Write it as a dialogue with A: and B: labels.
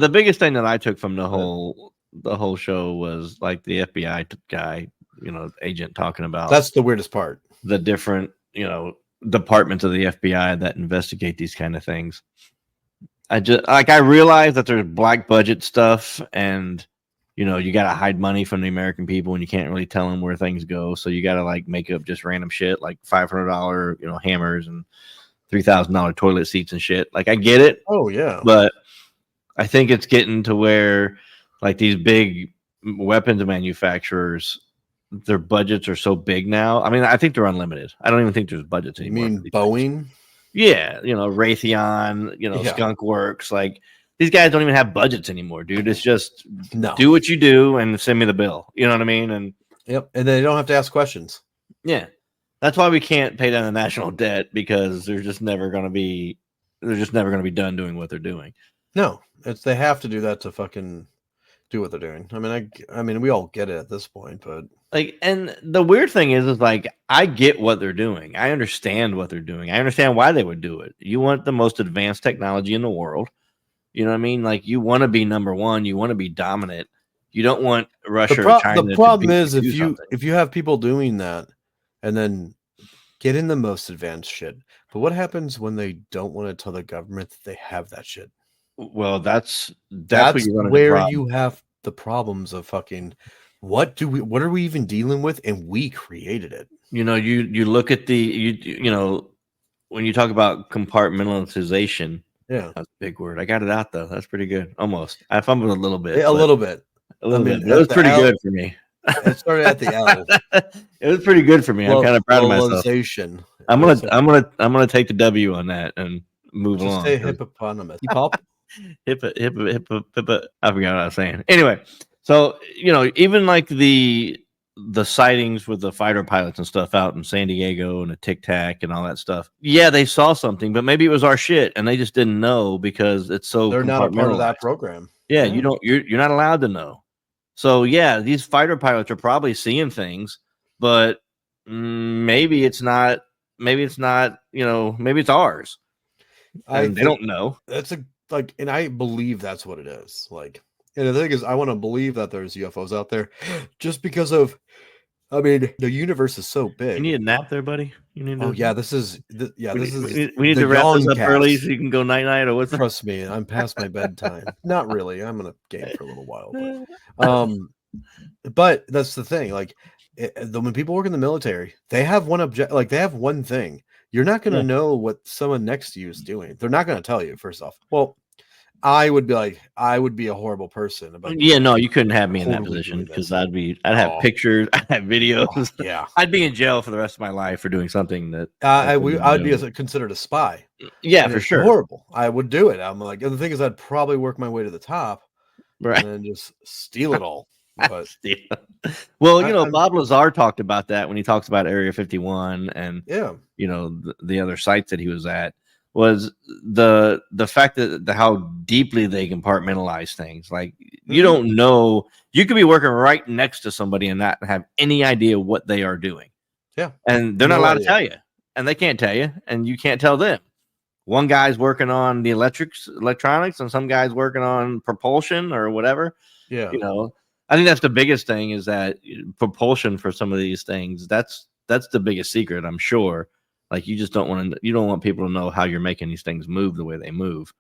A: The biggest thing that I took from the whole show was like the FBI guy, agent talking about.
B: That's the weirdest part.
A: The different, departments of the FBI that investigate these kind of things. I realize that there's black budget stuff, and you got to hide money from the American people, and you can't really tell them where things go. So you got to like make up just random shit, like $500, hammers and $3,000 toilet seats and shit. Like I get it.
B: Oh yeah,
A: but I think it's getting to where like these big weapons manufacturers, their budgets are so big now. I mean, I think they're unlimited. I don't even think there's budgets anymore.
B: You mean Boeing?
A: Things. Yeah, Raytheon, Skunk Works. Like these guys don't even have budgets anymore, dude. It's just do what you do and send me the bill. You know what I mean? And
B: yep, and then you don't have to ask questions.
A: Yeah, that's why we can't pay down the national debt, because they're just never going to be done doing what they're doing.
B: No, they have to do that to fucking do what they're doing. I mean, we all get it at this point, but
A: like, and the weird thing is like, I get what they're doing. I understand what they're doing. I understand why they would do it. You want the most advanced technology in the world. You know what I mean? Like, you want to be number one. You want to be dominant. You don't want Russia or China.
B: The problem is if you have people doing that and then get in the most advanced shit. But what happens when they don't want to tell the government that they have that shit?
A: Well, that's
B: where you have the problems of fucking what are we even dealing with, and we created it.
A: You look at when you talk about compartmentalization.
B: Yeah,
A: that's a big word. I got it out though. That's pretty good. Almost. I fumbled a little bit.
B: Yeah, a little bit.
A: It was pretty good for me.
B: It started at the L.
A: It was pretty good for me. I'm kind of proud of myself. I'm gonna take the W on that and move along.
B: Say hippopotamus. Pop.
A: Hippo. I forgot what I was saying. Anyway, so even like the sightings with the fighter pilots and stuff out in San Diego and the Tic Tac and all that stuff. Yeah, they saw something, but maybe it was our shit and they just didn't know because it's so.
B: They're not a part of that program.
A: Yeah, you're not allowed to know. So yeah, these fighter pilots are probably seeing things, but maybe it's not. Maybe it's not. Maybe it's ours. They don't know.
B: And I believe that's what it is. Like, and the thing is, I want to believe that there's UFOs out there, just because of. I mean, the universe is so big.
A: You need a nap there, buddy.
B: We need to wrap this
A: up early so you can go night night, or what's?
B: Trust me, I'm past my bedtime. Not really. I'm gonna game for a little while, but that's the thing. Like, when people work in the military, they have one object. Like, they have one thing. You're not gonna know what someone next to you is doing. They're not gonna tell you. First off, well. I would be a horrible person.
A: No, you couldn't have me in that position because I'd have pictures, I'd have videos.
B: Yeah,
A: I'd be in jail for the rest of my life for doing something that
B: I would be considered a spy.
A: Yeah, for sure.
B: Horrible. I would do it. I'm like, and the thing is, I'd probably work my way to the top,
A: right,
B: and then just steal it all. But
A: well, Bob Lazar talked about that when he talks about Area 51 and the other sites that he was at. Was the fact that how deeply they compartmentalize things. Like, you don't know, you could be working right next to somebody and not have any idea what they are doing.
B: Yeah.
A: And they're not allowed to tell you, and they can't tell you, and you can't tell them. One guy's working on the electronics and some guy's working on propulsion or whatever.
B: Yeah.
A: I think that's the biggest thing, is that propulsion for some of these things, that's the biggest secret, I'm sure. Like, you just don't want people to know how you're making these things move the way they move.